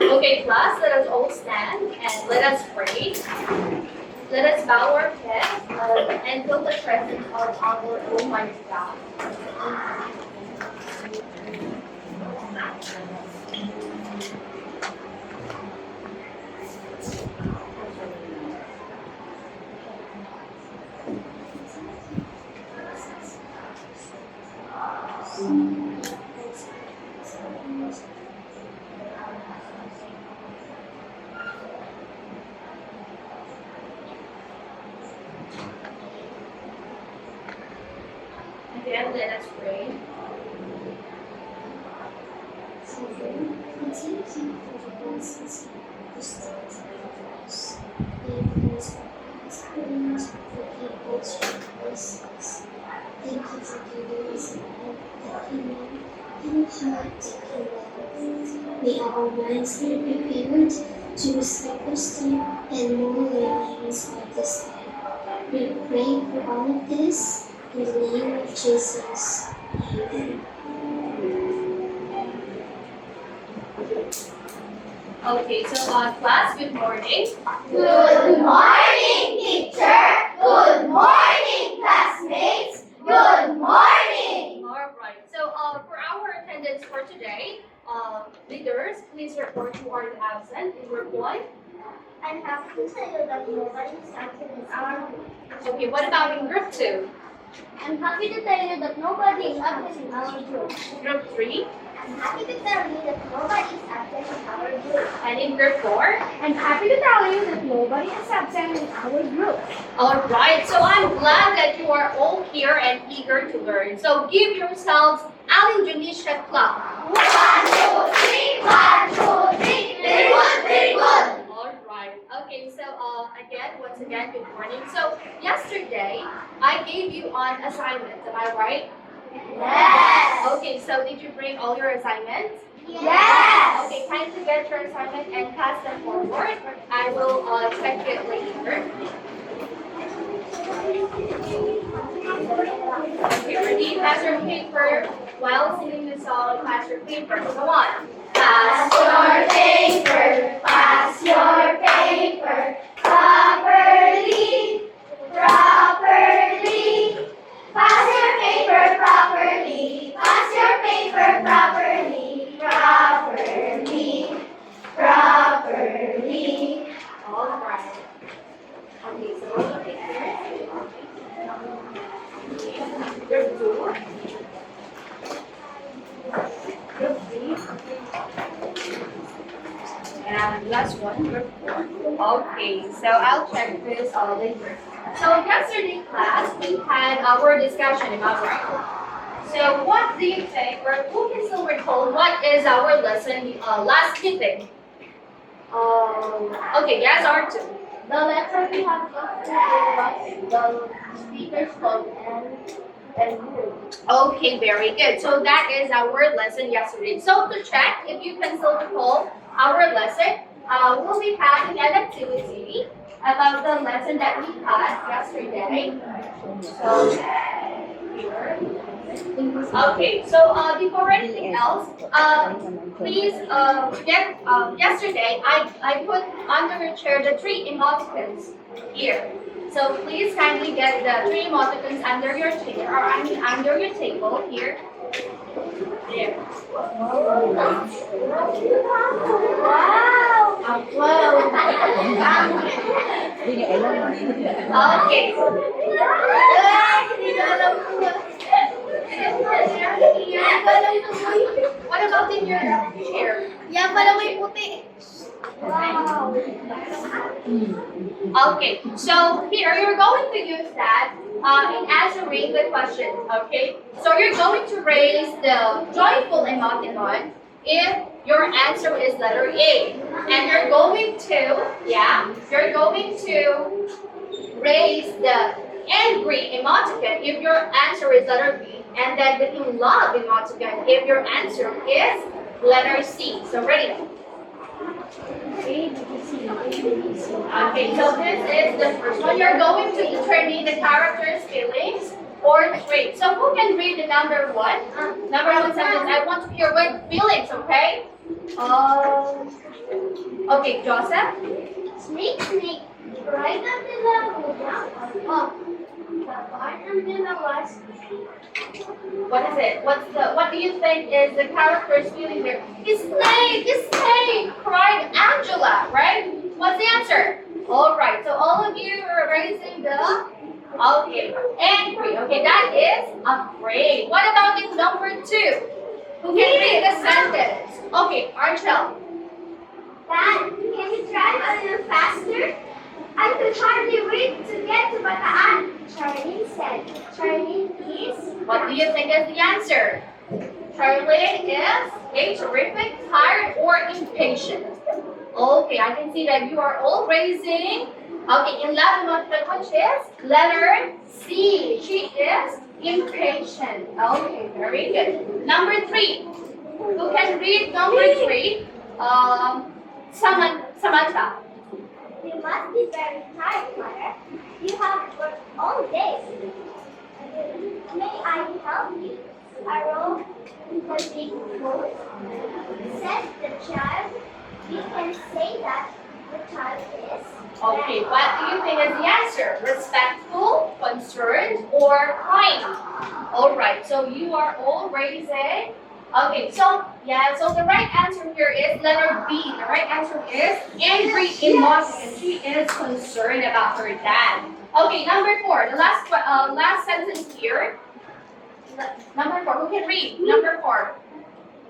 Okay, class, let us all stand and let us pray. Let us bow our heads and feel the presence of our Almighty God. Again, let us pray. Thank you for giving us a life that we know and a heart that can love. May our minds be prepared to receive wisdom and more learnings of this life. We pray for all of this in the name of Jesus. Amen. Okay, so class, good morning. Good morning, teacher. Good morning, classmates. Good morning. All right. So for our attendance for today, leaders, please report who are absent in group 1. I'm happy to tell you that nobody is absent in our group. Okay, what about in group 2? I'm happy to tell you that nobody is absent in our group. Group 3? I'm happy to tell you that nobody is absent in our group. And in group 4? I'm happy to tell you that nobody is absent in our group. All right. So I'm glad that you are all here and eager to learn. So give yourselves Aling Janisha clap. 1, 2, 3, 1, 2, 3. Very good, very good. All right. Okay, so once again, good morning. So yesterday, I gave you on assignments, am I right? Yes. Okay, so did you bring all your assignments? Yes. Okay, time to get your assignment and pass them forward. I will check it later. Okay, ready? Pass your paper while singing the song. Pass your paper. Go on. Pass your paper, pass your paper, properly, properly. Pass your paper properly, pass your paper properly, properly, properly. All right. Okay, so roll the paper. Group 2. Group 3. And last one, group 4. Okay, so I'll check this later. So yesterday class, we had our discussion about right. So what do you think, or who can still recall what is our lesson last meeting? Okay, yes, R2. The letter we have yesterday was the speaker's code and group. Okay, very good. So that is our lesson yesterday. So to check if you can still recall our lesson, we'll be having an activity about the lesson that we had yesterday. So here. Okay, so before anything else, please get yesterday I put under your chair the 3 emoticons here. So please kindly get the 3 emoticons under your chair, or I mean under your table here. There. Wow! Okay. What about in your chair? Yan pala may puti. Wow. Okay, so here you're going to use that in answering the question, okay? So you're going to raise the joyful emoticon if your answer is letter A. And you're going to, you're going to raise the angry emoticon if your answer is letter B. And then the in love emoticon if your answer is letter C. So ready? Okay, so this is the first one. You're going to determine the character's feelings Fourth grade. So who can read the number one? Number one sentence. I want to hear with feelings, okay? Okay, Joseph. Snake, snake, right under the oh, the barn under the was. What is it? What do you think is the character's feeling there? It's snake, cried Angela, right? What's the answer? Alright, so all of you are raising the okay. Angry. Okay, that is afraid. What about the number two? Who can read the sentence? Okay, Archel. Dad, can you drive a little faster? I could hardly wait to get to Bataan. Charlene said. Charlene is. What do you think is the answer? Charlene is a terrific, tired, or impatient. Okay, I can see that you are all raising. Okay, in Latin, which is letter C. She is impatient. Okay, very good. Number three. Who can read number three? Samantha. You must be very tired, Mother. You have worked all day. May I help you? Arrow the big boat, said the child. We can say that the child is. Okay, what do you think is the answer? Respectful, concerned, or kind? Alright, so you are all raising. Okay, so the right answer here is letter B. The right answer is angry, emotional. She is concerned about her dad. Okay, number four. The last sentence here. Number four. Who can read? Number four.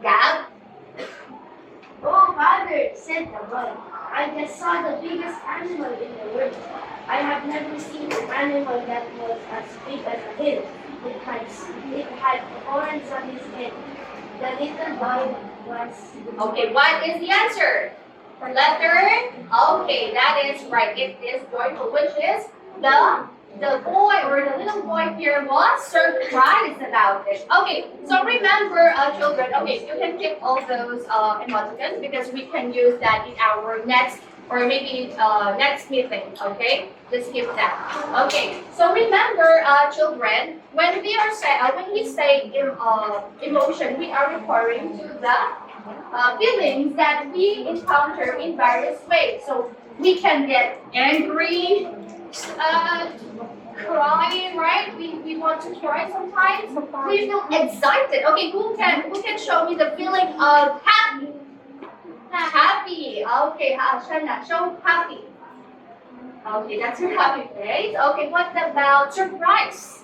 Gab. Oh, Father, said the boy. I just saw the biggest animal in the world. I have never seen an animal that was as big as a hill. It had horns on his head. The little boy was. Okay, what is the answer? Letter. Okay, that is right. It is joyful, which is the boy or the little boy here was surprised about it. Okay, so remember, children. Okay, you can keep all those emoticons because we can use that in our next or maybe next meeting. Okay, just keep that. Okay, so remember, children, when we say emotion, we are referring to the feelings that we encounter in various ways. So we can get angry, crying, right? We want to cry sometimes. We feel excited. Okay, who can show me the feeling of happy? Happy. Okay, Shana, show happy. Okay, that's your happy face. Okay, what about surprise?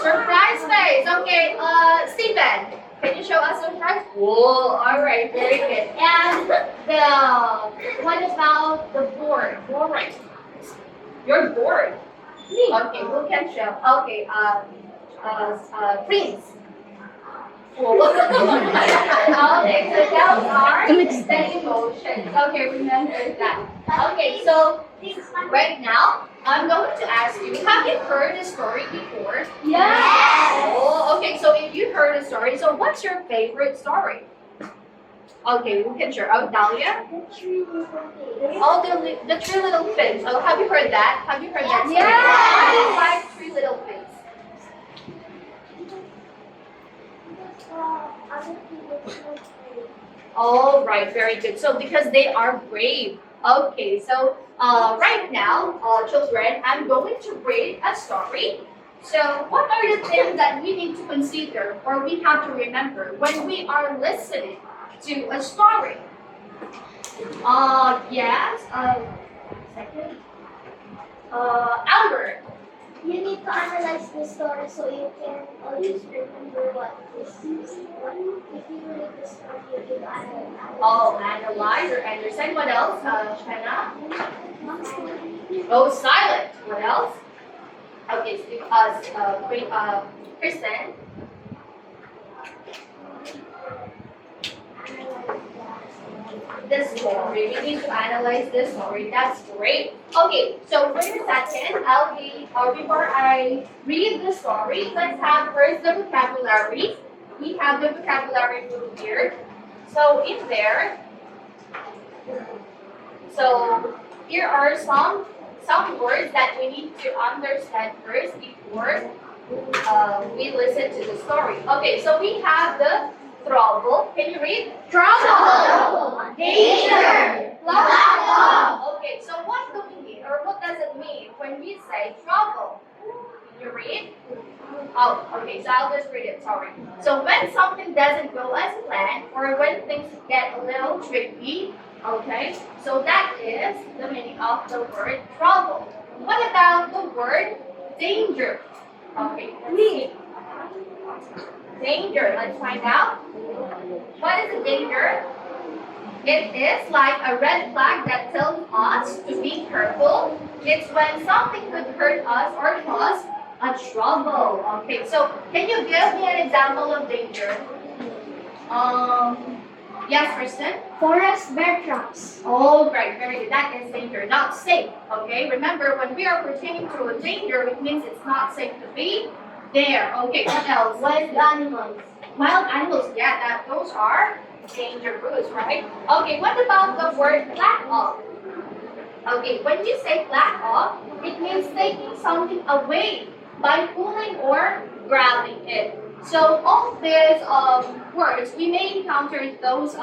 Surprise face. Okay, Stephen, can you show us surprise? Whoa, all right, very good. And what about the bored? Boring. You're bored. Okay, who can show? Okay, Prince. Okay, so those are the emotions. Okay, remember that. Okay, so right now, I'm going to ask you, have you heard a story before? Yes. Oh, okay, so if you heard a story, so what's your favorite story? Okay, who can share? Oh, Dahlia? The tree little pigs. Oh, the Three Little Pigs. Oh, have you heard that? Have you heard that story? Yes. Why do you like Three Little Pigs? Other people feel afraid. All right, very good. So because they are brave. Okay, so right now, children, I'm going to read a story. So what are the things that we need to consider or we have to remember when we are listening to a story? Yes. Second. Albert. You need to analyze the story so you can always remember what is what. If you read the story, you can analyze. Oh, analyze or understand. What else? Shana. Oh, silent. What else? Okay, so, Kristen. The story. We need to analyze the story. That's great. Okay, so for a second, before I read the story, let's have first the vocabulary. We have the vocabulary book here. So in there, so here are some words that we need to understand first before we listen to the story. Okay, so we have the trouble. Can you read? Trouble. Danger. Okay, so what do we mean, or what does it mean when we say trouble? Can you read? Oh, okay, so I'll just read it, sorry. So when something doesn't go as planned, or when things get a little tricky, okay, so that is the meaning of the word trouble. What about the word danger? Okay, let's see. Danger, let's find out. What is a danger? It is like a red flag that tells us to be careful. It's when something could hurt us or cause a trouble. Okay, so can you give me an example of danger? Yes, Kristen? Forest bear traps. Oh, right, very good. That is danger, not safe. Okay, remember when we are pertaining to a danger, it means it's not safe to be there. Okay, what else? Wild animals. Wild animals, yeah, those are dangerous, right? Okay, what about the word flat off? Okay, when you say flat off, it means taking something away by pulling or grabbing it. So all these words, we may encounter those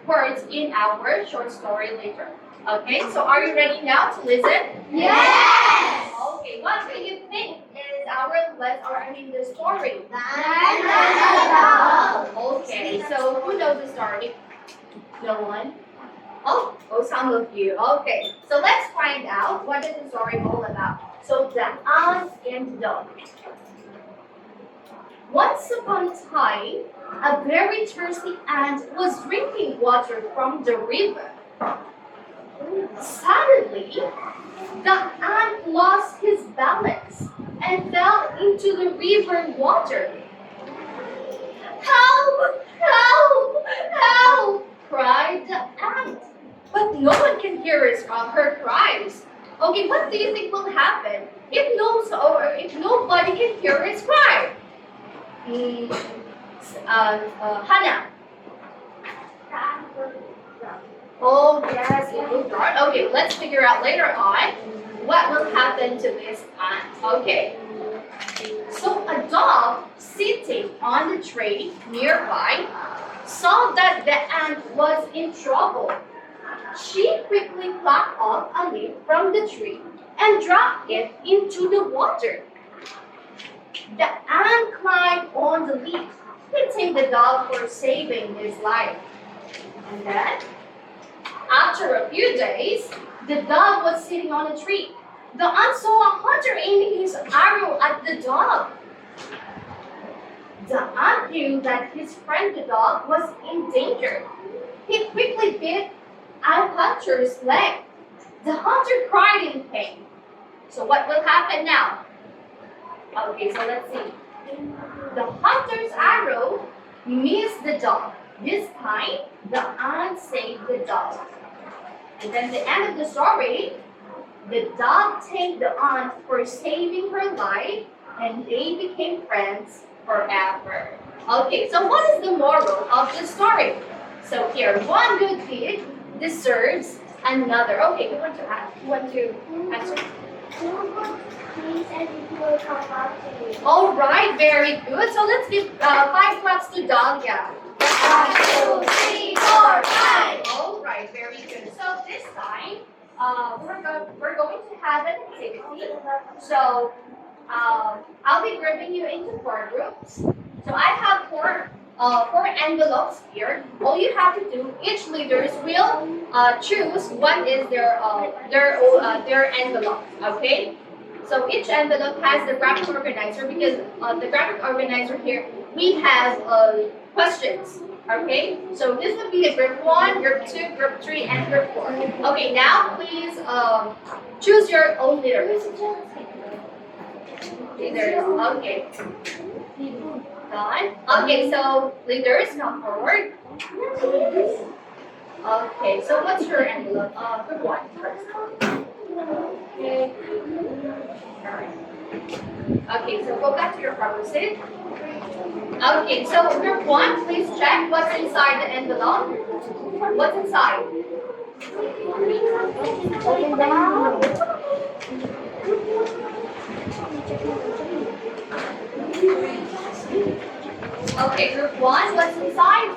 words in our short story later. Okay, so are you ready now to listen? Yes! Okay, what do you think is the story? Okay, so who knows the story? No one? Oh, some of you. Okay, so let's find out what is the story all about. So the ant and the dog. Once upon a time, a very thirsty ant was drinking water from the river. Suddenly, the ant lost his balance and fell into the river water. Help! Help! Help! Cried the ant. But no one can hear her cries. Okay, what do you think will happen if nobody can hear his cry? Hannah. Oh yes, it will dark. Okay, let's figure out later on what will happen to this ant. Okay. So a dog sitting on the tree nearby saw that the ant was in trouble. She quickly plucked off a leaf from the tree and dropped it into the water. The ant climbed on the leaf, hitting the dog for saving his life. And then, after a few days, the dog was sitting on a tree. The ant saw a hunter aiming his arrow at the dog. The ant knew that his friend the dog was in danger. He quickly bit at hunter's leg. The hunter cried in pain. So what will happen now? Okay, so let's see. The hunter's arrow missed the dog. This time, the ant saved the dog. And then the end of the story, the dog thanked the ant for saving her life, and they became friends forever. Okay, so what is the moral of the story? So here, one good deed deserves another. Okay, who want to ask? Who want to answer? Please, and people will come out to me. All right, very good. So let's give 5 claps to Dahlia. 1, 2, 3, 4, 5. All right, very good. So this time, we're going to have an activity. So I'll be grouping you into 4 groups. So I have 4 envelopes here. All you have to do, each leaders will choose what is their envelope. Okay. So each envelope has the graphic organizer because the graphic organizer here we have questions. Okay. So this would be a group 1, group 2, group 3, and group 4. Okay. Now please choose your own leaders. Leaders. Okay. Done. Okay, so leaders, come forward. Okay, so what's your envelope? Group 1 first. Okay. Okay, so go back to your proper seat. Okay, so group 1, please check what's inside the envelope. What's inside? Open down. Okay, group 1, what's inside?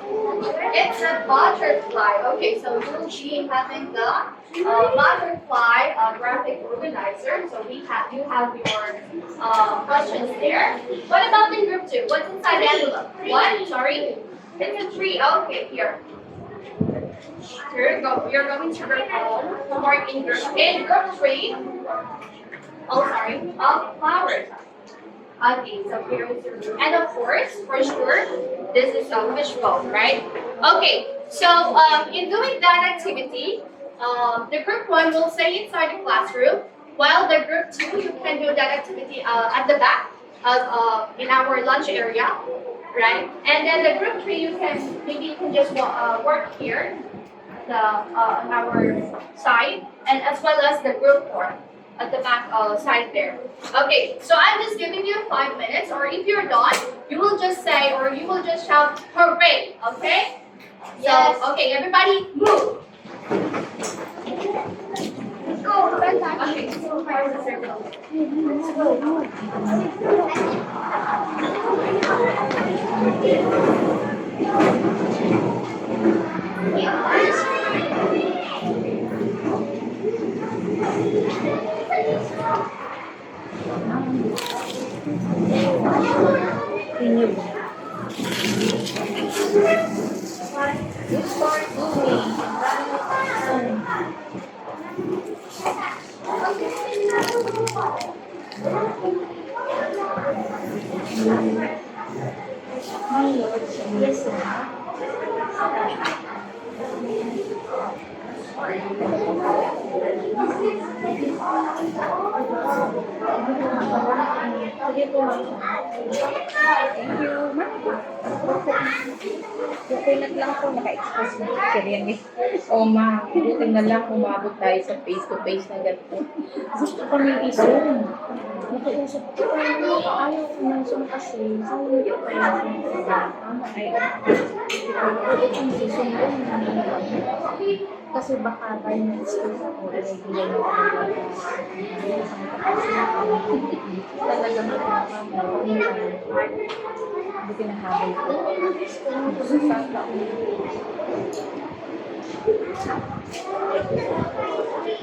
It's a butterfly. Okay, so you'll be having the butterfly graphic organizer. So you have your questions there. What about in group 2? What's inside the envelope? What? Sorry? It's a tree. Okay, here. You're going to group homework in group 3. Oh, sorry. Flowers. Okay, so here is your group. And of course, for sure, this is a fishbowl, right? Okay, so in doing that activity, the group 1 will stay inside the classroom, while the group 2, you can do that activity at the back in our lunch area, right? And then the group 3, you can just work here, on our side, and as well as the group 4 at the back side there. Okay, so I'm just giving you 5 minutes, or if you're done, you will just say, or you will just shout, hooray, okay? Yes. So, okay, everybody move. Let's go. Okay, so far the circle. Sige po, ma'am. Thank you, ma'am. Buti na lang po, naka-express na picture yan eh. O ma'am, buti na lang umabot tayo sa face-to-face na ganito. Gusto kami i-zoom. Nakausap ko, ayaw ko ng zoom kasi. Saan mo yung kaya ay, kung i-zoom yun, kasi baka tayo na-excuse ako, ay hindi na talagang hindi pinahabol ko.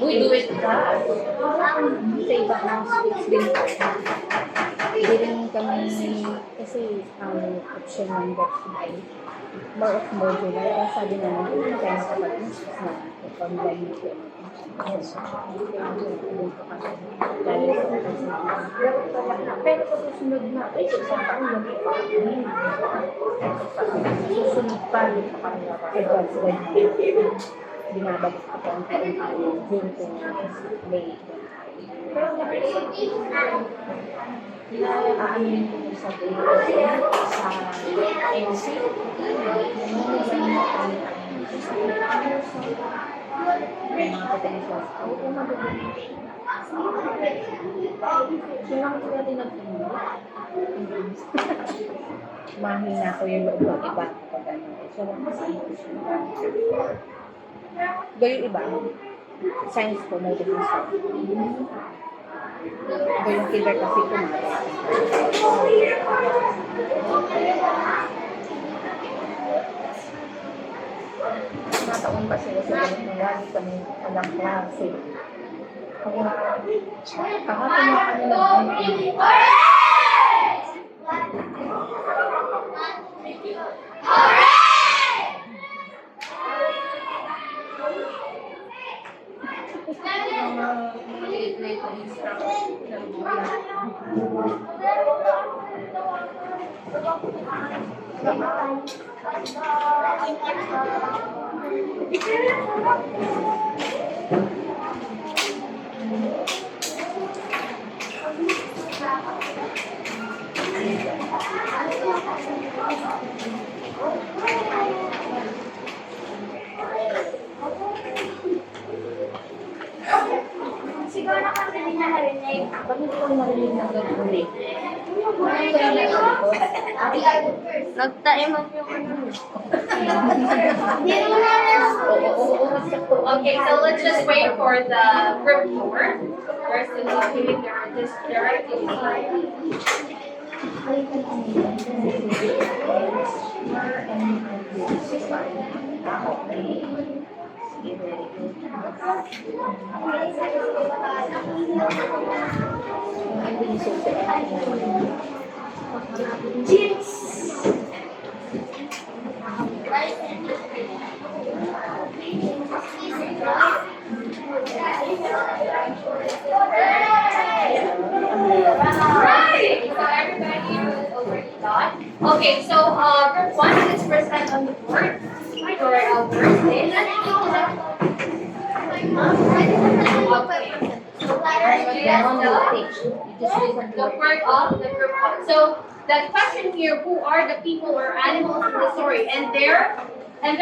Uy, do it ka. Sa ibang house din. Hindi rin kami, kasi option number 5. More of modular. Kaya sabi naman, kung tayo sa pag-mas na online ko. Pero sa susunod na, ay, isang taon lang pa kami. Susunod pa rin pa kami. Advance ganyan. Binabalik ko pa ang taon June to May. Pero aamin ko sa MC. May mga potentials. Oo, magagawin. Siya lang ko natin nag-tingin. Mahina ko yung loob ng iba pag ano. So, yung iba, science ko, may difference ko. Yung kinder kasi kumari. Nataon pa sila sa ganito, lagi kami walang klase. Kaya, kahapon na kami nag-meeting. Late na instruction. Siguro na kami din na narinig. Bakit ko narinig ng gagawin? Nagtaiman yung ano. Okay, so let's just wait for the group 4. We're still doing their activity. Where and when did you start? Okay. Sige, very good. Hindi susuot. Jeans. Right! So everybody was already done. Okay, so group one is present on the board. Your words is. Okay. So letters is the word of the group one. So the question here: who are the people or animals in the story? And their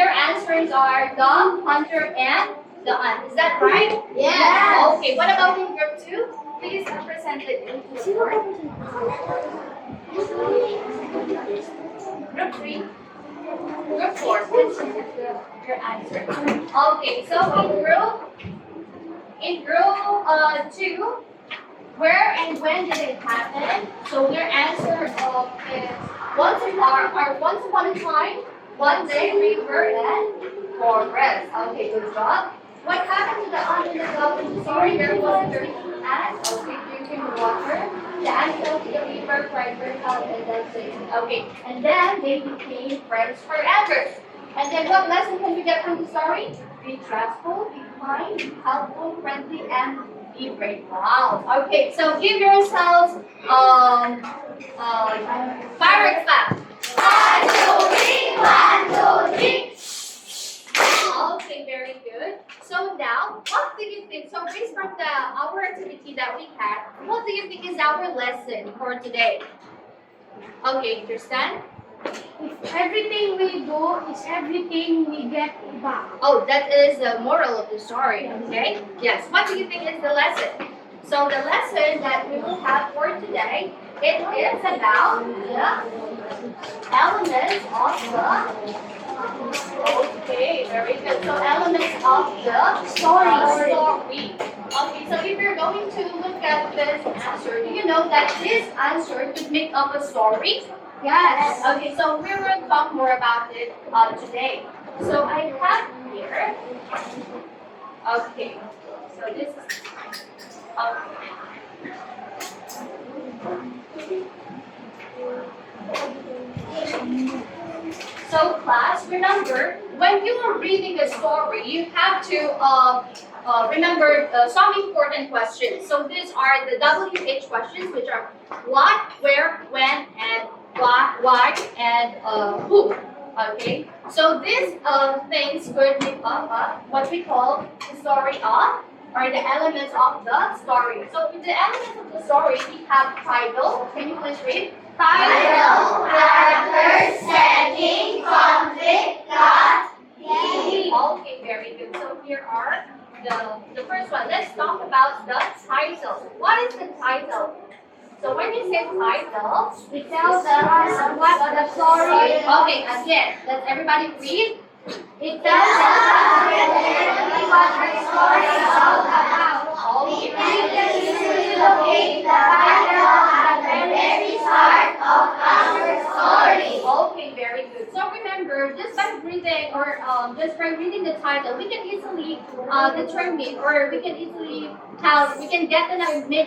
answers are the hunter and the ant. Is that right? Yes. Okay. What about in group two? Please present it into the board. Group three. Group four. Please your answer. Okay. So in group two, where and when did it happen? So your answer is once upon a time, one day, river and forest. Okay, good job. What happened to the ant and the dog in the story? There was a dirty ant, okay, drinking water. The ant fell to the river, cried for help, and then saved. Okay, and then they became friends forever. And then what lesson can we get from the story? Be trustful, be kind, be helpful, friendly, and be brave. Wow. Okay, so give yourselves pirate clap. 1, 2, 3. Okay, very good. So now, what do you think? So based from our activity that we had, what do you think is our lesson for today? Okay, understand? Everything we do is everything we get back. Oh, that is the moral of the story, okay? Yes, what do you think is the lesson? So the lesson that we will have for today, it is about the elements of the, okay, very good. So elements of the story. Okay, so if you're going to look at this answer, do you know that this answer could make up a story? Yes. Okay, so we will talk more about it today. So I have here. Okay. So this is. So class, remember when you are reading a story, you have to remember some important questions. So these are the WH questions, which are what, where, when, and why, and who. Okay, so these things could make up what we call the story of, or the elements of the story. So in the elements of the story, we have title. Can you please read? Title, character, setting, conflict, plot, theme. Okay, very good. So here are the first one. Let's talk about the title. What is the title? So when you say title, It tells us what the story is. okay, again, let everybody read. It tells us what the story is all about. We can easily locate the title at the very start of our story. Okay, very good. So remember, just by reading or just by reading the title, we can easily determine, or we can easily get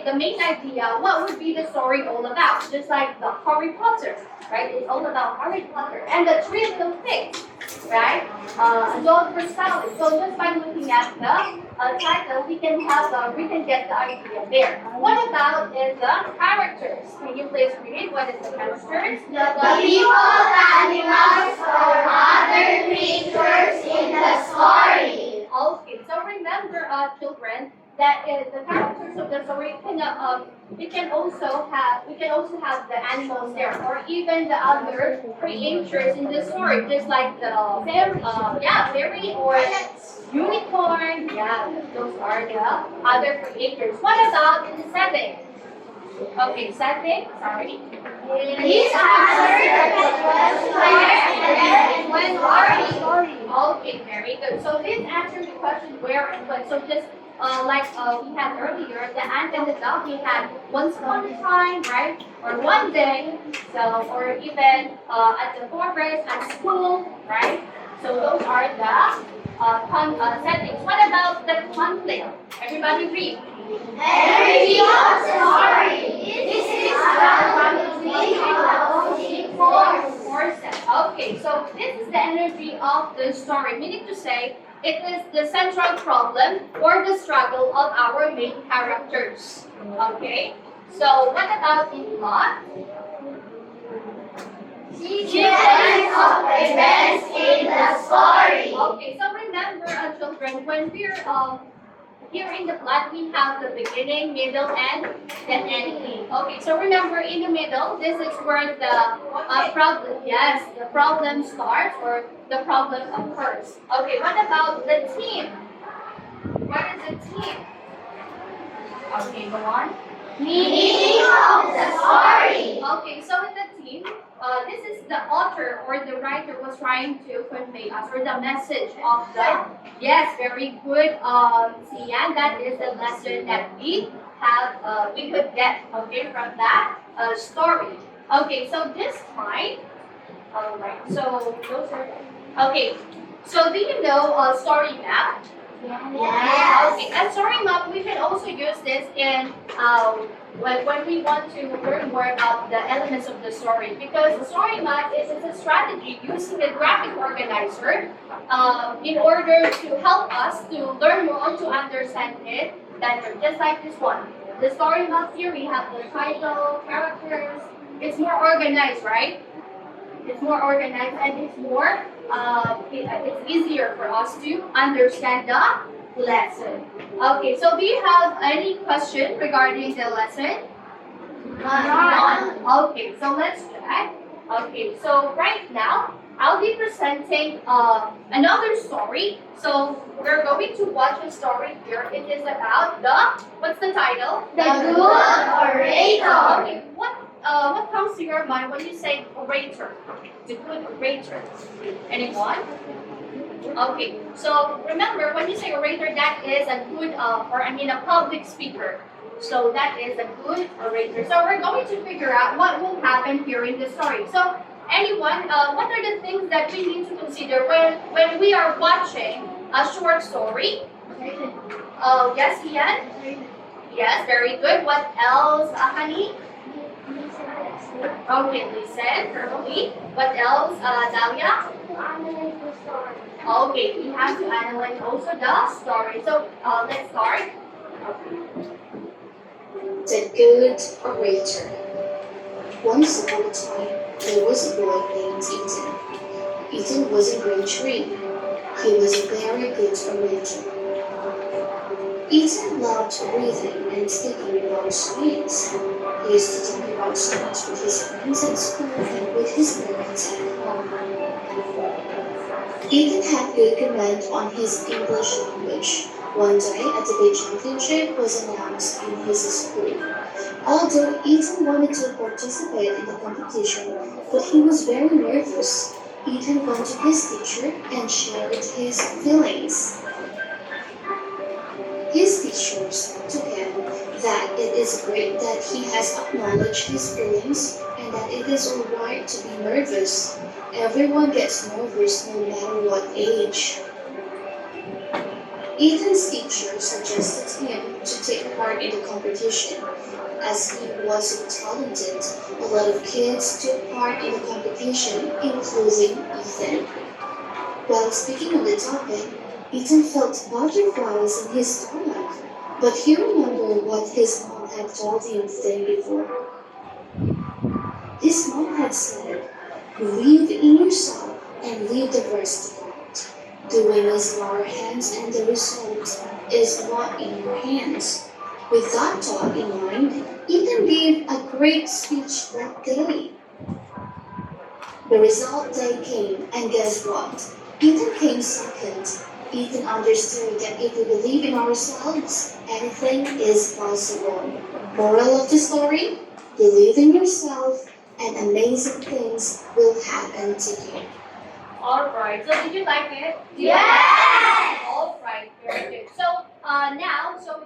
the main idea what would be the story all about. Just like the Harry Potter, right? It's all about Harry Potter and the three little things, right? Adult personality. So just by looking at the title, we can get the idea there. What about is the characters? Can you please read what is the characters? The people, animals, or other creatures in the story. Okay, so remember, children, that the characters of the story we can also have the animals there, or even the other creatures in the story, just like the fairy or unicorn. Yeah, those are the other creators. What about in the setting? Okay, setting. Sorry. These answers and when story. Okay, very good. So this answers the question where and when. So just we had earlier, the ant and the dog, we had once upon a time, right? Or one day, so, or even at the forest, at school, right? So those are the settings. What about the conflict? Everybody read. Energy of the story. This is the conflict of the opposing force. Forces. Okay, so this is the energy of the story, meaning to say it is the central problem or the struggle of our main characters. Okay, so what about in plot? Sequence of events in the story. Okay, so remember, children, when we're here in the plot, we have the beginning, middle, and the ending. Okay, so remember, in the middle, this is where the problem, yes, the problem starts or the problem occurs. Okay, what about the team? What is the team? Okay, go on. Meaning of the story. Okay, so in the team, this is the author or the writer was trying to convey us or the message of the, yes, very good, Sian, that is the lesson that we have, we could get, okay, from that story. Okay, so this time, alright, so those are, okay, so do you know story map? Yes. Okay, and story map, we can also use this in when we want to learn more about the elements of the story, because the story map is a strategy using a graphic organizer in order to help us to learn more, to understand it better, just like this one. The story map here, we have the title, characters, it's more organized, right? It's more organized and it's more, it's easier for us to understand the lesson. Okay, so do you have any question regarding the lesson? None. Okay, so let's check. Okay, so right now, I'll be presenting another story. So we're going to watch a story here. It is about the, what's the title? The Good Orator. Okay, what comes to your mind when you say orator? The good orator. Anyone? Okay, so remember when you say orator, that is a good, a public speaker. So that is a good orator. So we're going to figure out what will happen here in the story. So anyone, what are the things that we need to consider when we are watching a short story? Yes, Ian? Yes, very good. What else, Honey? Okay, listen carefully. What else, Dahlia? Analyze the story. Okay, we have to analyze also the story. So let's start. The Good Orator. Once upon a time, there was a boy named Ethan. Ethan was a great tree. He was a very good orator. Ethan loved reading and thinking about science. He used to talk about science with his friends at school and with his parents at home. Ethan had good command on his English language. One day, a debate championship was announced in his school. Although Ethan wanted to participate in the competition, but he was very nervous, Ethan went to his teacher and shared his feelings. His teacher said to him that it is great that he has acknowledged his feelings and that it is alright to be nervous. Everyone gets nervous no matter what age. Ethan's teacher suggested him to take part in the competition. As he was so talented, a lot of kids took part in the competition, including Ethan. While speaking on the topic, Ethan felt butterflies in his stomach, but he remembered what his mom had told him the day before. His mom had said, "Believe in yourself and leave the rest to God. Doing is in our hands and the result is not in your hands." With that thought in mind, Ethan gave a great speech that day. The result day came, and guess what? Ethan came second. Ethan understood that if we believe in ourselves, anything is possible. Moral of the story? Believe in yourself and amazing things will happen to you. Alright, so did you like it? Yes! Alright, very good. So now, so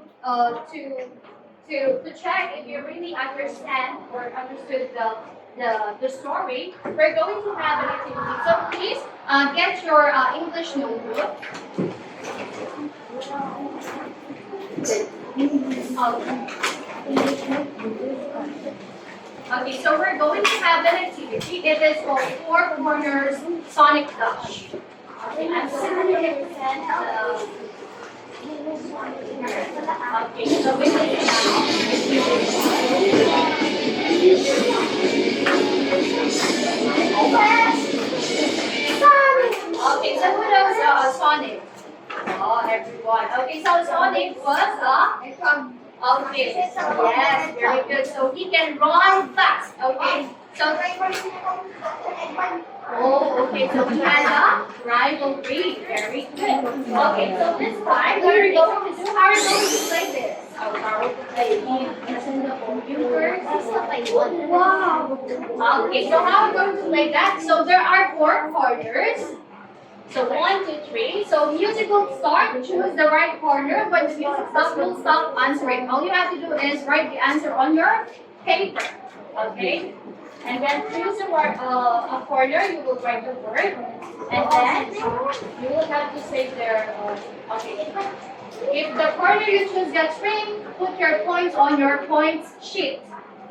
to check if you really understand or understood the story, we're going to have an activity. So please get your English notebook. Okay, so we're going to have an activity. It is called Four Corners Sonic Dash. Okay, I'm just going to present okay, so we okay, so who knows Sonic? Oh, everyone. Okay, so Sonic was okay. Yes, very good. So he can run fast. Okay. So oh, okay. So we had a rivalry. Very good. Okay. So this time, what are we going to do? How are we going to play this? How are we going to play using the computer? Wow. Okay. So how are we going to play that? So there are four corners. So 1, 2, 3. So music will start. Choose the right corner. When the music stops, you'll stop answering. All you have to do is write the answer on your paper. Okay. And then choose a corner. You will write the word, and then you will have to say their. Okay. If the corner you choose gets ring, put your points on your points sheet.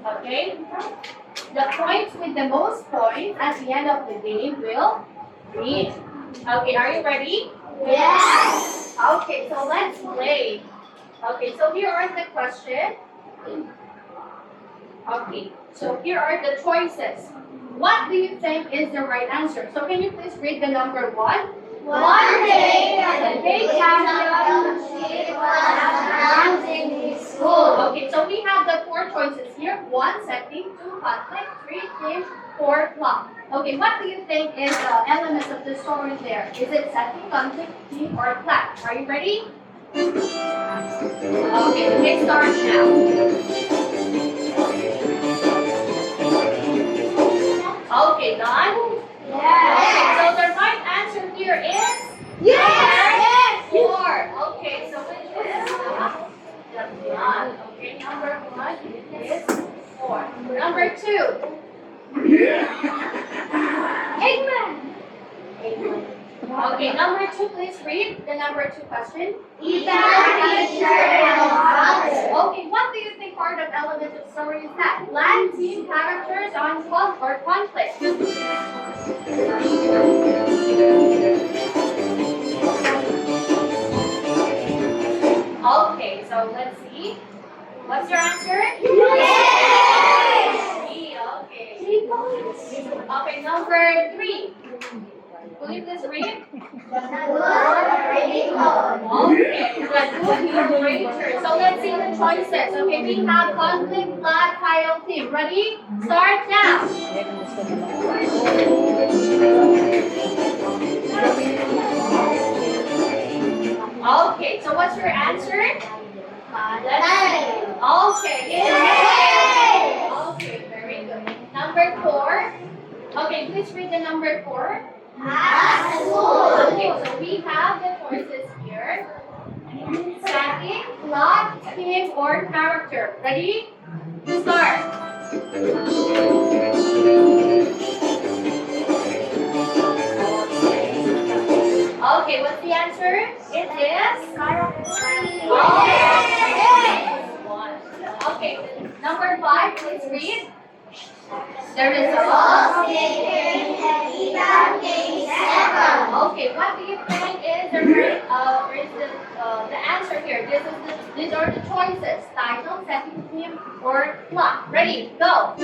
Okay. The points with the most points at the end of the game will win. Okay, are you ready? Yes. Okay, so let's play. Okay, so here are the questions. Okay, so here are the choices. What do you think is the right answer? So can you please read the number 1? One day, the big champion was announced in his school. Okay, so we have the 4 choices here. 1, setting, 2, conflict, 3, team, 4, plot. Okay, what do you think is the elements of the story there? Is it setting, conflict, team, or plot? Are you ready? Okay, let's start now. Okay, done? Okay, so the right answer here is? Yes. 4. Okay, so which is the plot? Okay, number 1 is 4. Number 2. Eggman. Okay, number 2, please read the number 2 question. Ethan, teacher, and father. Okay, what do you think part of elements of story is that? Plan, team, characters, ensemble, or conflict? Okay, so let's see. What's your answer? Yes. Okay. Okay, number 3. Will you please read? Okay, the good narrator. So let's see the choices. Okay, we have conflict, plot, title, team. Ready? Start now. Okay, so what's your answer? Okay. Yes. Okay, very good. Number 4. Okay, please read the number 4. Okay, so we have the choices here. Setting, plot, team, or character. Ready? Start. Okay, what's the answer? It is? Okay, number 5, please read. There is a okay, what do you think is the right, is the answer here? These are the choices: title, setting, theme, or plot. Ready? Go.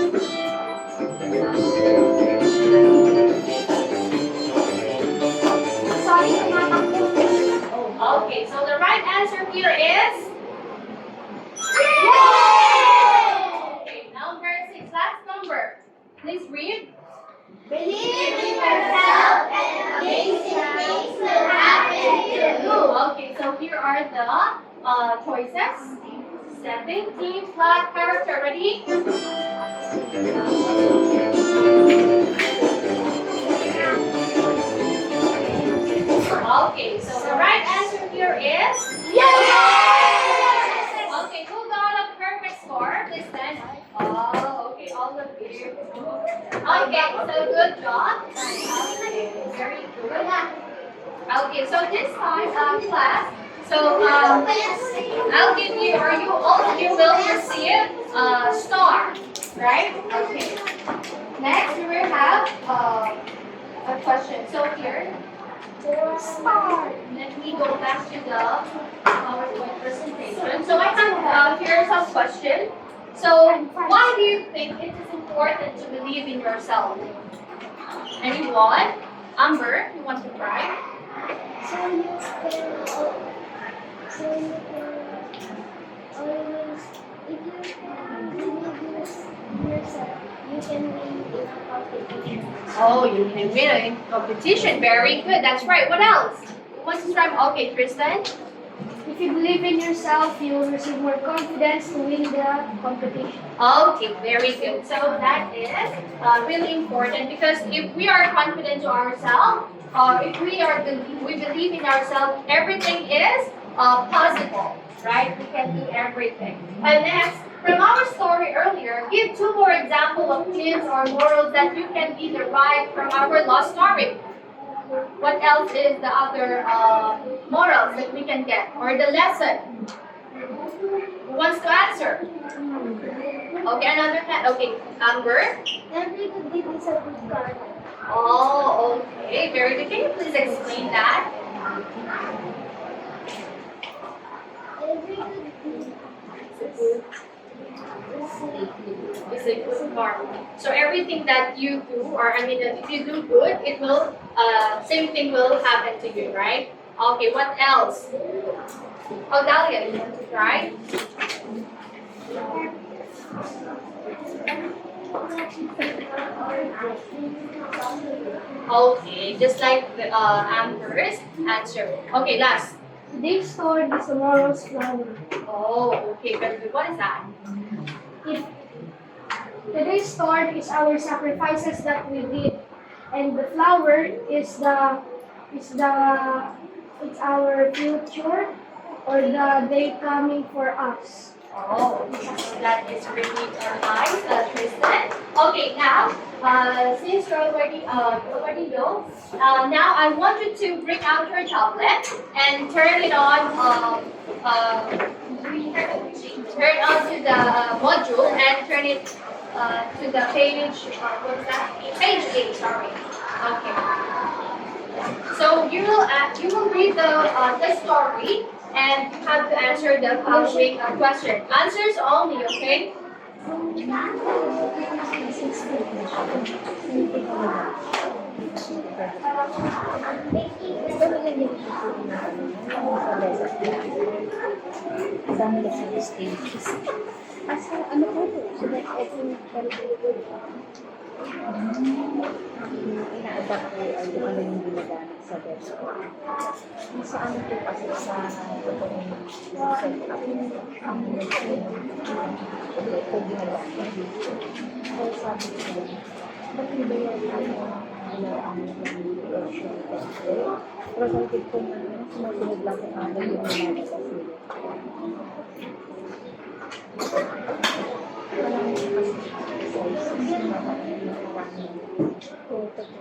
Okay, so the right answer here is. Okay, number 6, last number. Please read. Believe in yourself and amazing things will happen to you. Okay, so here are the choices. Setting, team, plot, character. Ready? Okay, so the right answer here is? Yes. Okay, so good job. Okay, very good. Okay, so this time, class, so I'll give you, or you, all of you will receive a star, right? Okay. Next, we will have a question. So here, star. Let me go back to the PowerPoint presentation. So I have here some questions. So why do you think it is important to believe in yourself? Anyone? Amber, you want to try? So you can always, if you believe in yourself, you can win in a competition. Oh, you can win a competition. Very good. That's right. What else? Who wants to try? Okay, Tristan. If you believe in yourself, you will receive more confidence to win the competition. Okay, very good. So that is really important because if we are confident to ourselves, if we believe in ourselves, everything is possible, right? We can do everything. And next, from our story earlier, give 2 more examples of themes or morals that you can be derived from our lost story. What else is the other morals that we can get or the lesson? Who wants to answer? Okay, another hand. Okay, Amber. Every good deed is a good karma. Oh, okay, very good. Can you please explain that? Every good deed Is a good karma. So everything that you do, or I mean, if you do good, it will same thing will happen to you, right? Okay, what else? Oh, Dahlia, you want to try? Okay, just like the Amber's answer. Okay, last. Today's story is a morals flower. Oh, okay, very good. What is that? Today's story is our sacrifices that we did, and the flower is it's our future or the day coming for us. Oh, that is really nice, Tristan. Okay, now, since you already know, now I want you to bring out your tablet and turn it on. Turn on to the module and turn it to the page. What's that? Page 8. Sorry. Okay. So you will read the story. And you have to answer the following question. Answers only, okay? Ina-adapt ko ay kung ano yung ginagamit sa desktop. Sa ano po kasi sa totoong setup, ang ito ginagamit. Kaya sabi ko, ba't hindi ba yung ang version test? Pero sa tip ko na sumusunod lang kung ano yung ginagamit sa sila. Parang kasi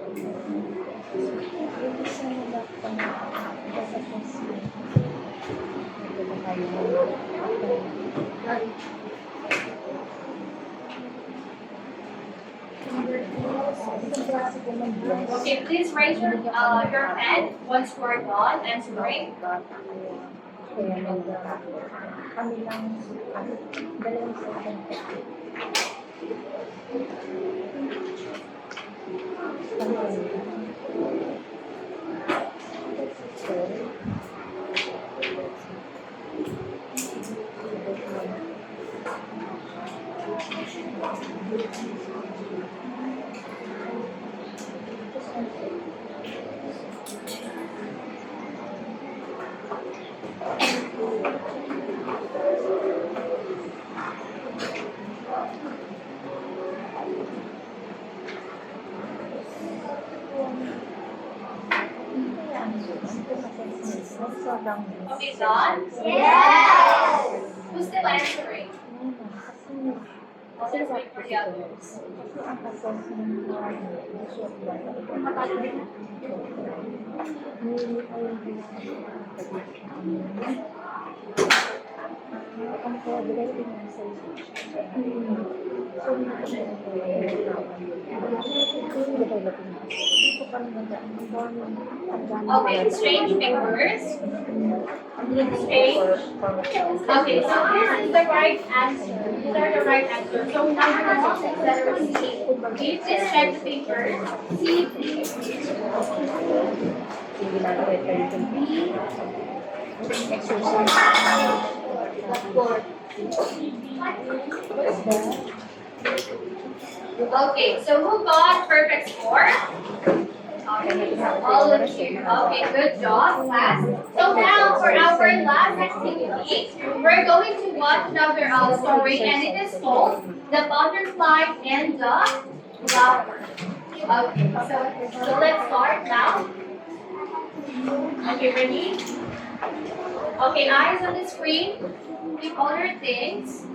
Okay, please raise your hand once you are done answering. kaya kami lang dalawang second. Okay, done? Yes! Who's still answering? let's wait for the others. Okay, strange fingers. Strange. Okay, so this is the right answer. These are the right answer. So number one is letter C. Please just check the papers. C, please. Okay, so who got perfect score? All of you. Okay, good job, class. So now for our last activity, we're going to watch another story, and it is called The Butterfly and the Flower. Okay, so let's start now. Okay, ready? Okay, eyes on the screen. Pick all your things.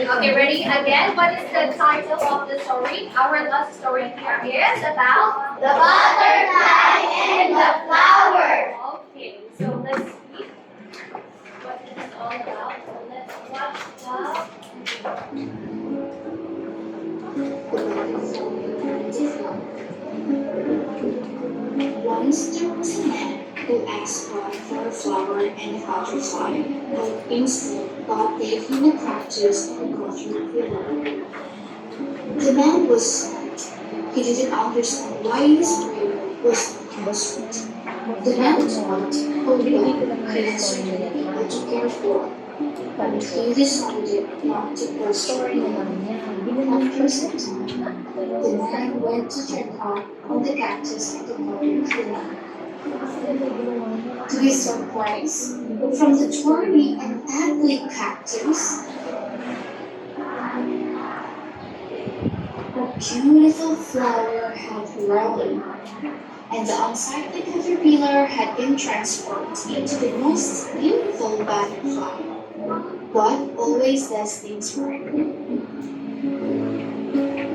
Okay, ready? Again, what is the title of the story? Our last story here is about The butterfly and the flower. Okay, so let's see what this is all about. So let's watch Once there was a man who asked God for a flower and a butterfly, but instead God gave him a cactus and a golden pillar. The man was sad. He didn't understand why his prayer was not answered. The man thought, oh God, he has so many people to care for. But he decided not to pursue at present. The man went to check out on the cactus and the golden pillar. To his surprise, from the thorny and ugly cactus, a beautiful flower had grown, and the unsightly caterpillar had been transformed into the most beautiful butterfly. God always does things right.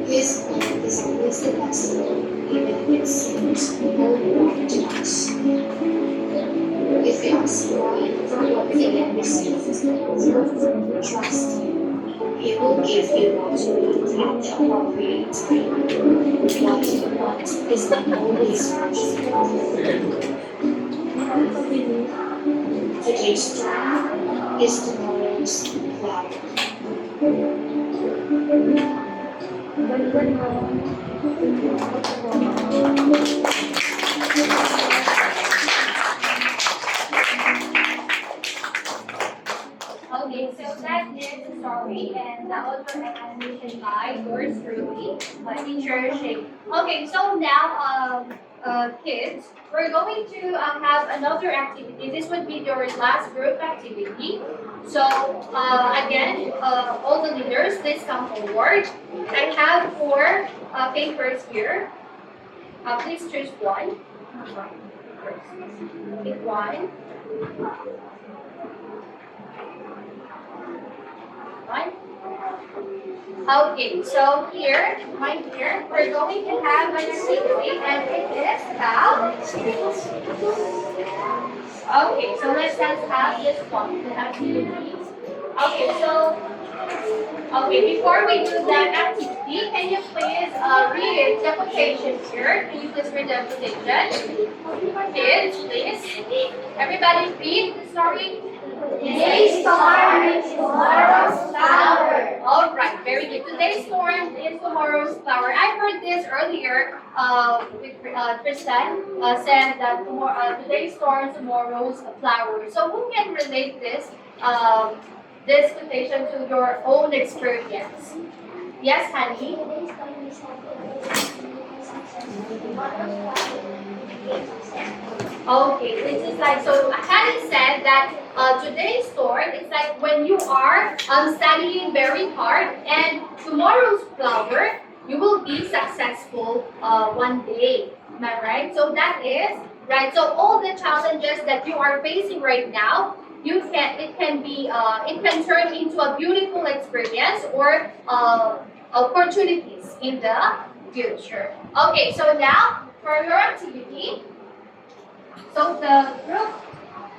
His plan is always the best one, even if it seems very wrong to us. If you ask God for one thing and receive trust Him. He will give you what you need at the appropriate time. What you want is not always what you want. Today's storm is tomorrow's flower. Okay, so that is the story, and that was an animation by yours truly, teacher Shane. Okay, so now, kids, we're going to have another activity. This would be your last group activity. So, again, all the leaders, please come forward. I have four papers here. Please choose one. Pick one. One. Okay, so here, right here, we're going to have an activity, and it is about. Okay, so let's just have this one, the activity. Okay, before we do that activity, can you please read the quotation here? Can you please read the quotation? Kids, please. Everybody read the story. Today's storm is tomorrow's flower. All right, very good. Today's storm is tomorrow's flower. I heard this earlier. Tristan said that today's storm is tomorrow's flower. So who can relate this quotation to your own experience? Yes, honey. Okay, this is like, so Hattie said that today's storm is like when you are studying very hard, and tomorrow's flower you will be successful one day. Am I right? So that is right. So all the challenges that you are facing right now, it can turn into a beautiful experience or opportunities in the future. Okay, so now for your activity, so the group,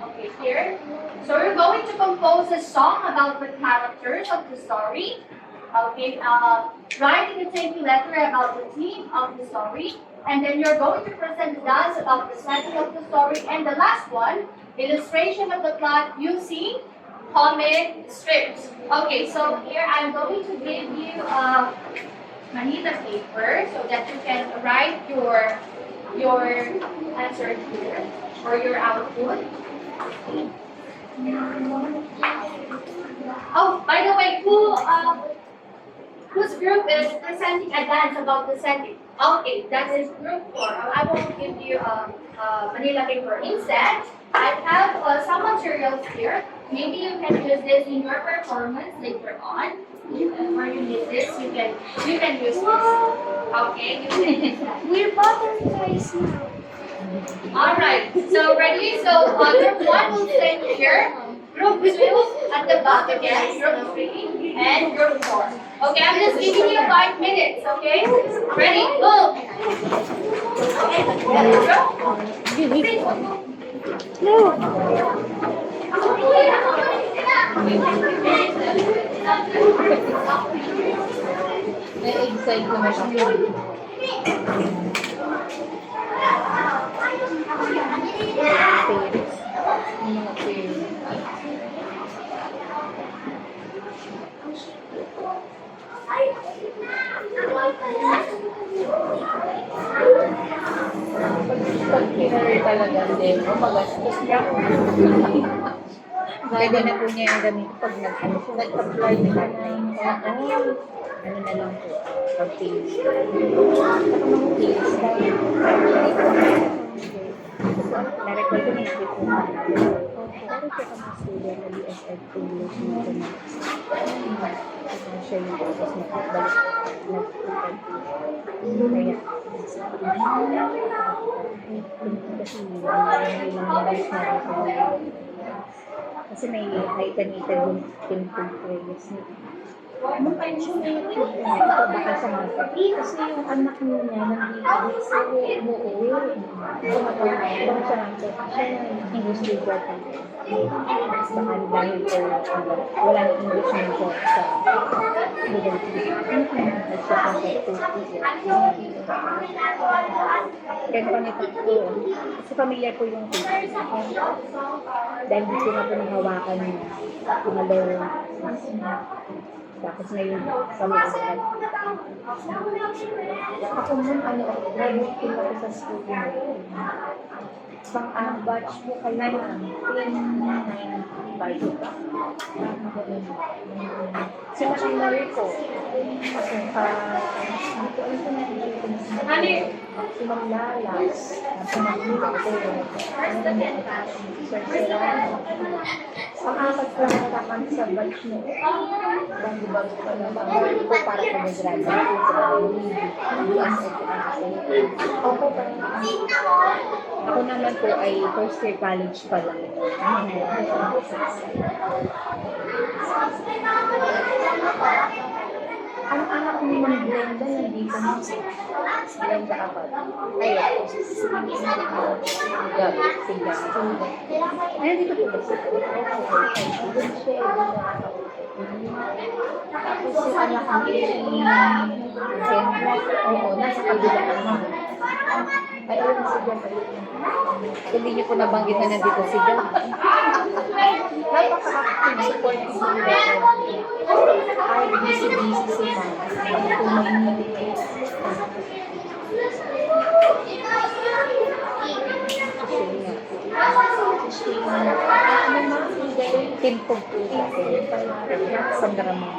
okay, here. So you're going to compose a song about the characters of the story. Okay, write in a thank you letter about the theme of the story. And then you're going to present the dance about the setting of the story. And the last one, illustration of the plot using comic strips. Okay, so here I'm going to give you manila paper so that you can write your answer here or your output. Oh, by the way, whose group is presenting a dance about the setting? Okay, that is group 4. I won't give you manila paper. Instead, I have some materials here. Maybe you can use this in your performance later on. Or you need this, you can use this. Okay, you can use that. We're butterflies now. Alright, so ready? So group 1 will stay here. Group 2 at the back again. Group 3 and group 4. Okay, I'm just giving you 5 minutes, okay? Ready? Go! Okay, Na-excite ko na siya. Mga parents. Pag pinari talaga din, magastos niya. Pwede na po niya yung gamit pag nag-apply na ano na lang po, pag-face. Na-record ko na yung po. Pero siya ka mga student na DSL English na siya yung process na balik kaya kasi may heightened yung previous niya. Mukha siya na yung baka sa mga kasi yung anak niya nandito sa umuwi. Baka siya ng English teacher baka dahil po wala na English major sa middle school. At siya pa sa 2 years. Kaya pa nito po, kasi familiar po yung teacher. Dahil dito na po nahawakan niya mga learners. Tapos ngayon, pamilya. Ako muna, graduate ako sa school. Batch po kayo na 1095 ba? Sila ang lawyer ko. Kasi hindi ko alam kung nakikita na si Ma'am Lalas. Si Ma'am Lalas. Ang apat ko natakan sa batch mo. Bago-bago pa na bago ko para ko mag-graduate. Opo pa. Ako naman po ay first year college pa lang. Ang anak ni Ma'am Glenda nandito na si Glenda Abad. Ayun. Gabi. Si Gabi. Ayun, dito po ba siya? Tapos yung anak ni oo, nasa kabila naman. Ay, ayun si Gabi. Hindi niyo po nabanggit na nandito si Gabi. Napaka-active supportive ng Gabi. Ay, busy-busy si Ma'am. Timpog po kasi sa drama.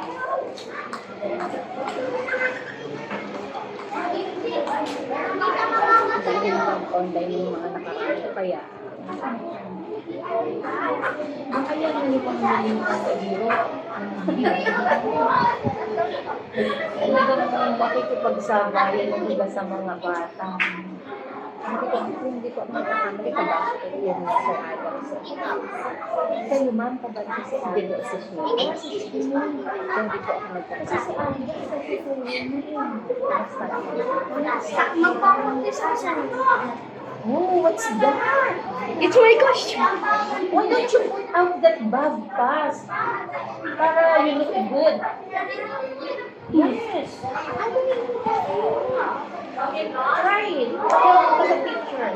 Dahil lang online yung mga nakakita kaya ang kaya nyo pang galing ang biro. Talagang nakikipagsabayan ng iba sa mga bata. Hindi ko nakakamali ka ba? Yun na Sir Adam. Kayo ma'am, kabalik si Adam. Hindi ko Hindi ko ako nagkakasi si Adam. Oh, what's that? It's my costume. Why don't you put out that bag pass? Para you look good. Yes. Try it. Take a picture.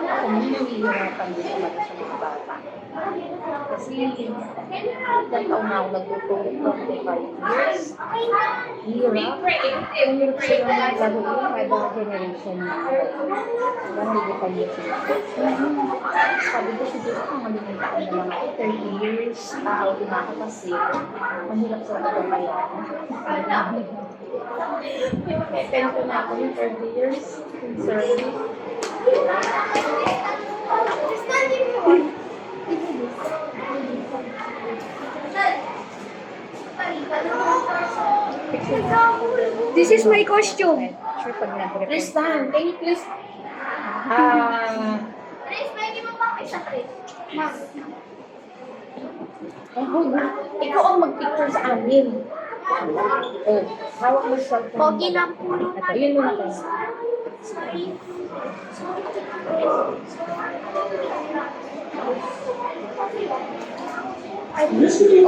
Ako nahihirapan din talaga sa mga bata. Kasi ilang taon na ako nagtutulog 25 years. Hirap. Hirap silang laruin by the generation na. Diba, hindi pa niya sila. Sabi ko, siguro kung malimang taon na lang ako, 30 years, out na ako kasi mahirap sa pagpapayaran. May pento na ako yung 30 years in service. This is my costume. Sure, pag Tristan, can you please Chris, pwede mo ba isa, Chris? ikaw ang mag-picture sa amin. Oh, hawak mo sa cellphone. Pogi na puno na. Ayun muna tayo.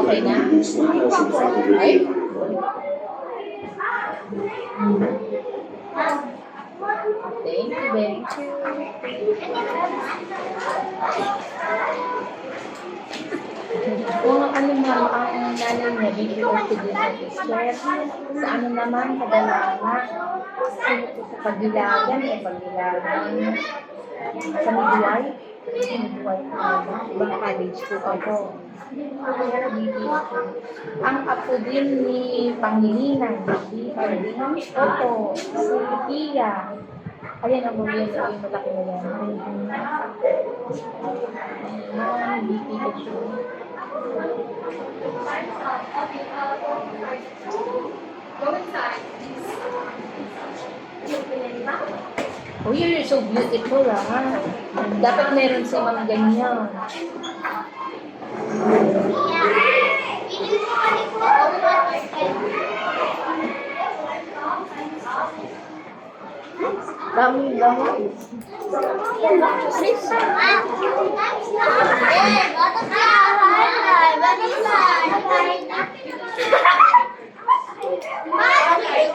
Okay na? Ay? Thank you, Ben. Kung ano ma'am, ang nanay niya, bibigyan ko din sa teacher. Sa ano naman, kadalanan. Sa pagdilagan, sa midwife. Midwife naman. Ibang college ko ako. Kaya bibigyan ko. Ang apo din ni Pangilinan, Pangilinan, Opo, si Pia. Ayan ang mga yun, yung malaki na yan. Bibigyan ko. Go inside. Oh, you're so beautiful, ah. Dapat meron sa mga ganyan. Dami.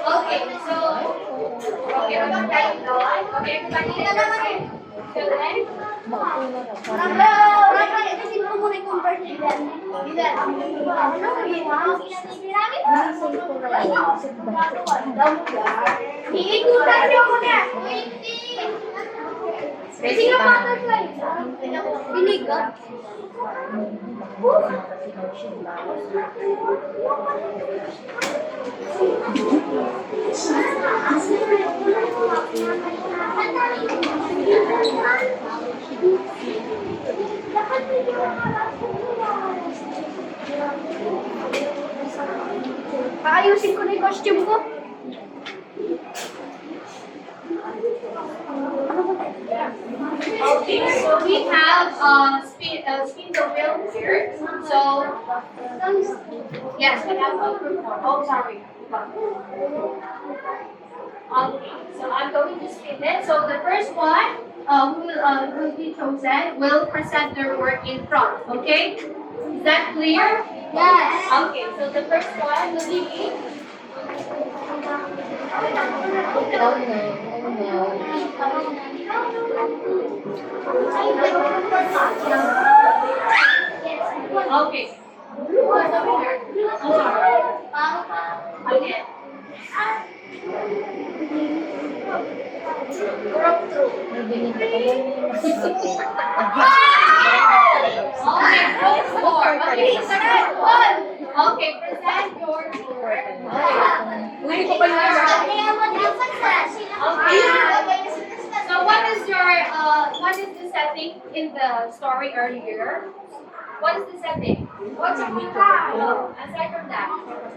Okay, so everyone type down. Okay, everybody. Children. Iikutan niyo ako na. Sige na butterfly. Binigot. Paayusin ko na yung costume ko. Okay, so we have spin the wheel here. So yes, we have a group one. Oh, sorry. Okay, so I'm going to spin it. So the first one will be chosen will present their work in front. Okay, is that clear? Yes. Okay, so the first one will be. Okay. Who's over here? I'm sorry. Again. Okay, roll four. Okay, second one. Okay, present your board. Hindi ko pa nila. Okay. So what is the setting in the story earlier? What is the setting? What's a aside from that?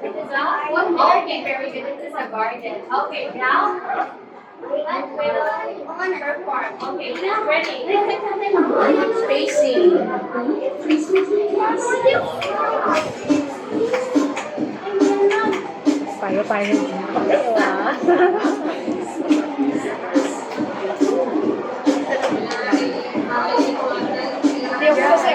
It's a what? Okay, very good. It is a garden. Okay, now we will perform. Okay, ready? Spacing. Payo-payo. Hindi ako kasi.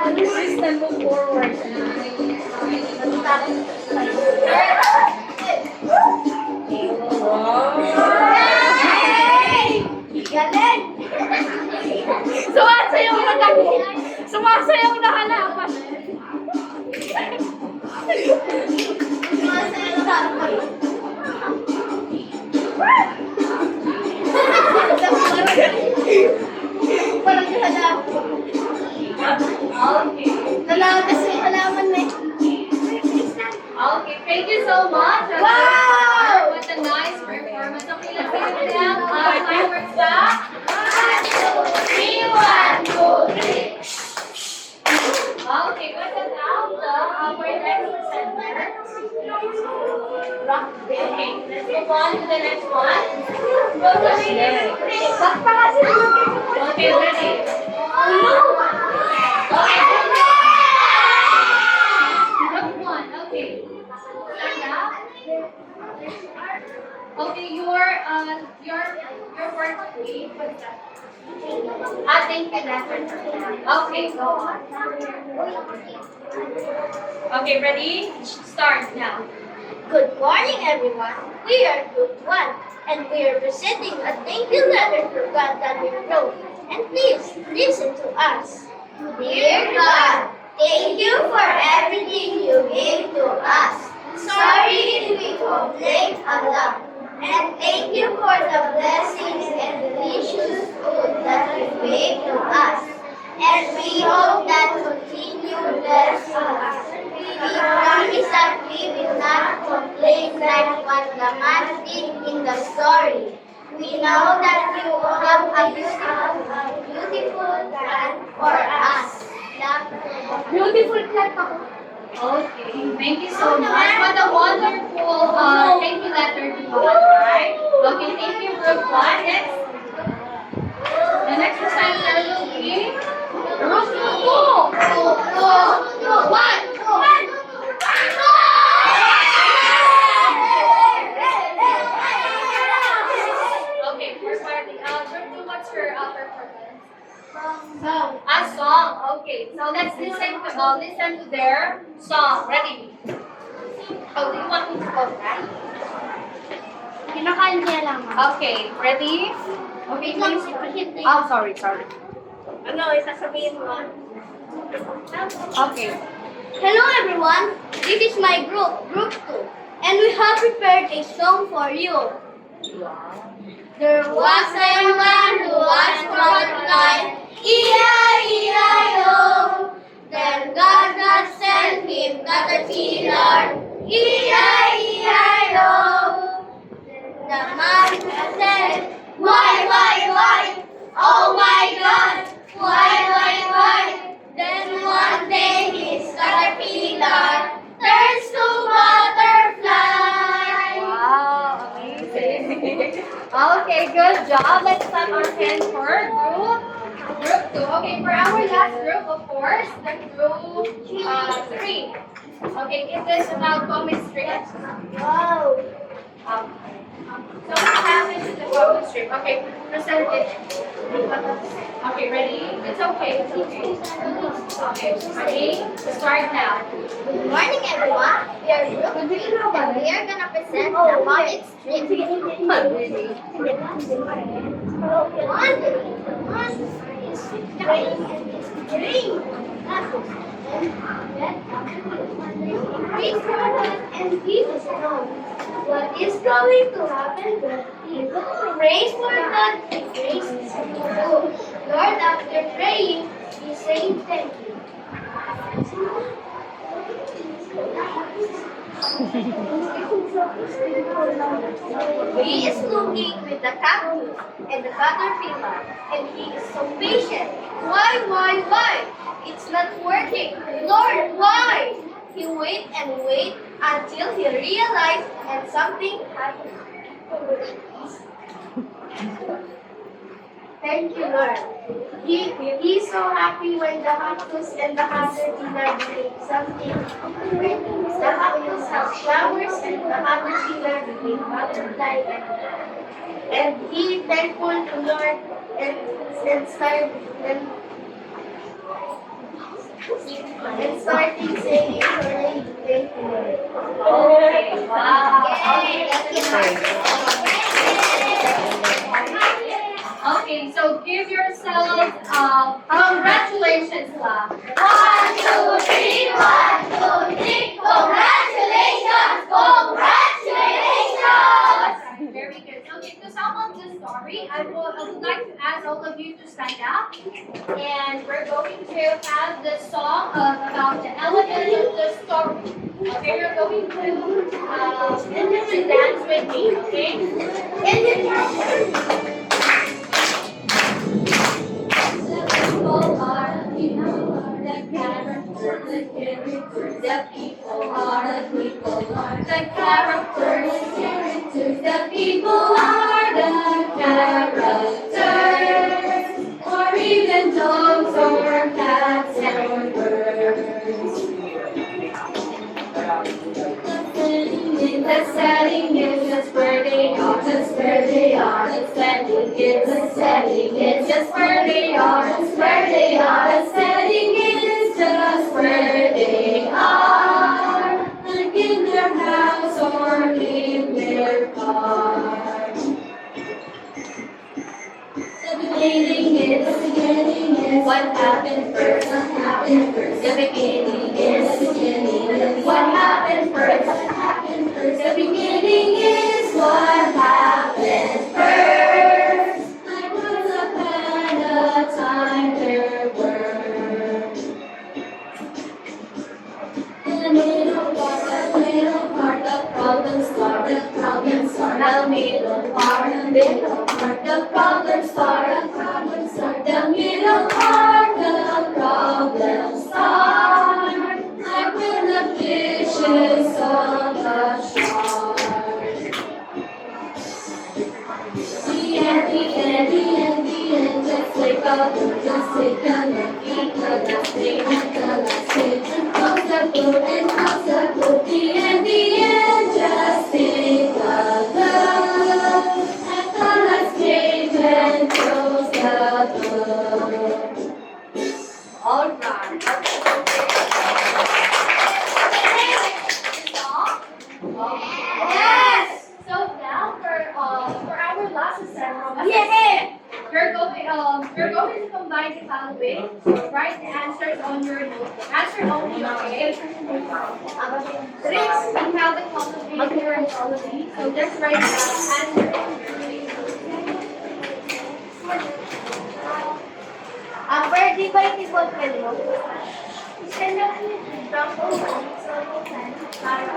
Please stand move forward. Sumasayaw na halaman. Okay, thank you so much. Wow! What a nice performance. Okay, let's get it down. Fireworks back. 1, 2, 3. Okay, what's it now? Our next presenter. Okay, let's move on to the next one. Okay, ready? Group 1, okay. Stand up. Okay, your work, please. What's that? Thank you, letter. Okay, go on. Okay, ready? Start now. Good morning, everyone. We are Group 1, and we are presenting a thank you letter to God that we wrote. And please, listen to us. Dear God, thank you for everything you gave to us. Sorry if we complained a lot. And thank you for the blessings and delicious food that you gave to us. And we hope that continue bless us. We promise that we will not complain like what the man did in the story. We know that you have a beautiful plan for us. Beautiful plan ako. Okay, thank you so much. What a wonderful thank you letter to God, right? Okay, thank you, Group 1. Next. The next presenter will be Group 2. Okay, first party. Group 2, what's your performance? A song. Okay, so let's listen to their song. Ready? Oh, do you want me to go back? Kinakain niya lang. Okay, ready? Okay, please. Oh, sorry. Ano, isasabihin mo? Okay. Hello everyone, this is my group, Group 2, and we have prepared a song for you. There was a man who was blind, E-I-E-I-O. Then God sent him caterpillar, E-I-E-I-O. The man said, why? Oh my God, why? Then one day his caterpillar turns to butterfly. Wow, amazing. Okay, good job. Let's clap our hands for Group 2. Okay, for our last group, of course, the Group 3. Okay, it is about comic strips. Wow. So what happens in the comic strip? Okay, present it. Okay, ready? It's okay. Okay, ready? Start now. Good morning everyone. We are Group 3 and we are gonna present the comic strip. And Jesus knows what is going to happen when Pray for God and grace is good. Lord, after praying, you say thank you. He is looking with the cactus and the caterpillar, and he is so patient. Why? It's not working. Lord, why? He wait and wait until he realized and something happened. Thank you, Lord. He's so happy when the cactus and the caterpillar became something. When the cactus has flowers and the caterpillar became butterfly and he thankful to Lord and start and starting saying already thank you, Lord. Okay, wow. Okay, so give yourself congratulations, clap. 1, 2, 3, 1, 2, 3. Congratulations! Congratulations! Very good. Okay, to sum up the story, I would like to ask all of you to stand up, and we're going to have the song about the element of the story. Okay, you're going to dance with me. Okay. The people are the characters. The people are the characters. Or even dogs or cats or birds. The setting is just where they are, just where they are. The setting is just where they are, just where they are. The setting is just where they are. Like in their house or in their car. The beginning is what happened first. The beginning is what happened first. The beginning is what happened first. Like once upon a time there were. In the middle part, the problem start. The middle part, the problem start. The middle part, the problem start. Like when the fish is on the shore. The end, just take a look, just take a look. Eat the last thing and the last thing. Close the book and close the book. The end, just take a look. At the last page and close the book. All right. Yes. So now for our last assignment, you're going to combine the following. Write the answers on your notebook. Answer only, okay? Tricks, we have the column here and column B. So just write the answer. Pwede ba yung i-ballpen mo? Send na yung drop o so you can para.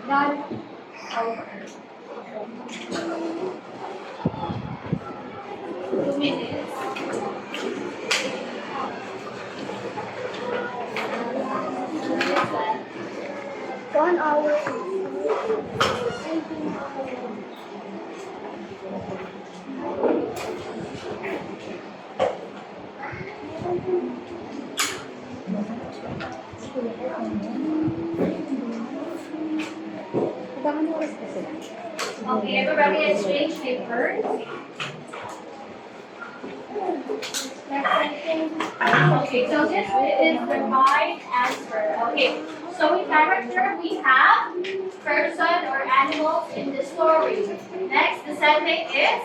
2 minutes. One hour. Ilang oras kasi? Okay, everybody exchange papers. Okay, so this is the right answer. Okay, so in character we have person or animals in the story. Next, the setting is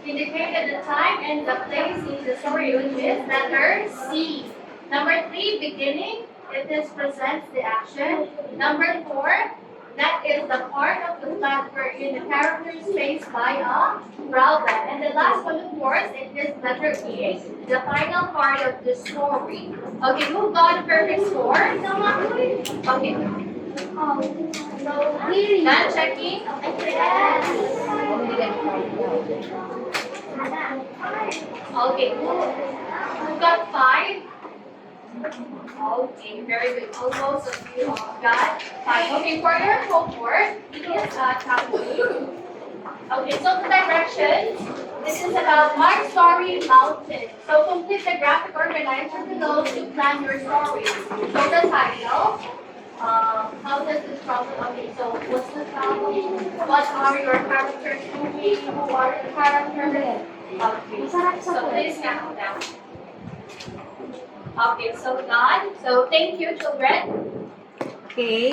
indicate the time and the place in the story, which is letter C. Number 3, beginning. It is presents the action. Number 4, that is the part of the plot wherein the character is faced by a problem. And the last one, of course, it is letter E, the final part of the story. Okay, who got a perfect score? Okay. Done checking? Okay, who got 5? Okay, very good. Almost of you got 5. Okay, for your homework, please calculate. Okay, so the directions. This is about My Story Mountain. So complete the graphic organizer below to plan your story. So the title. How does this problem? Okay, so what's the problem? What are your characters doing? Who are the characters? Okay, so please count down. Okay, so done. So thank you, children. Okay,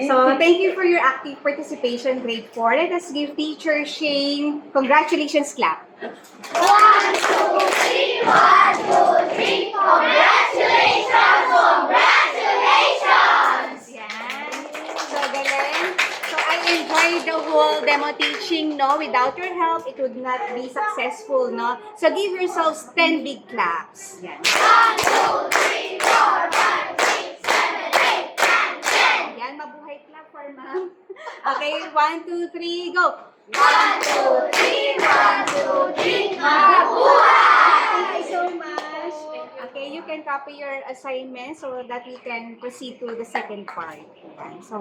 so thank you for your active participation, grade 4. Let us give teacher Shane congratulations clap. 1, 2, 3, 1, 2, 3. Congratulations! Congratulations! Yan. So galing. So I enjoyed the whole demo teaching, no? Without your help, it would not be successful, no? So give yourselves 10 big claps. Yan. 1, 2, 3, 4, 5, 6, 7, 8, 9, 10. Yan, mabuhay clap for ma'am. Okay, 1, 2, 3, go! 1, 2, 3, 1, 2, 3. Mabuhay! Thank you so much. Okay, you can copy your assignment so that we can proceed to the second part. So,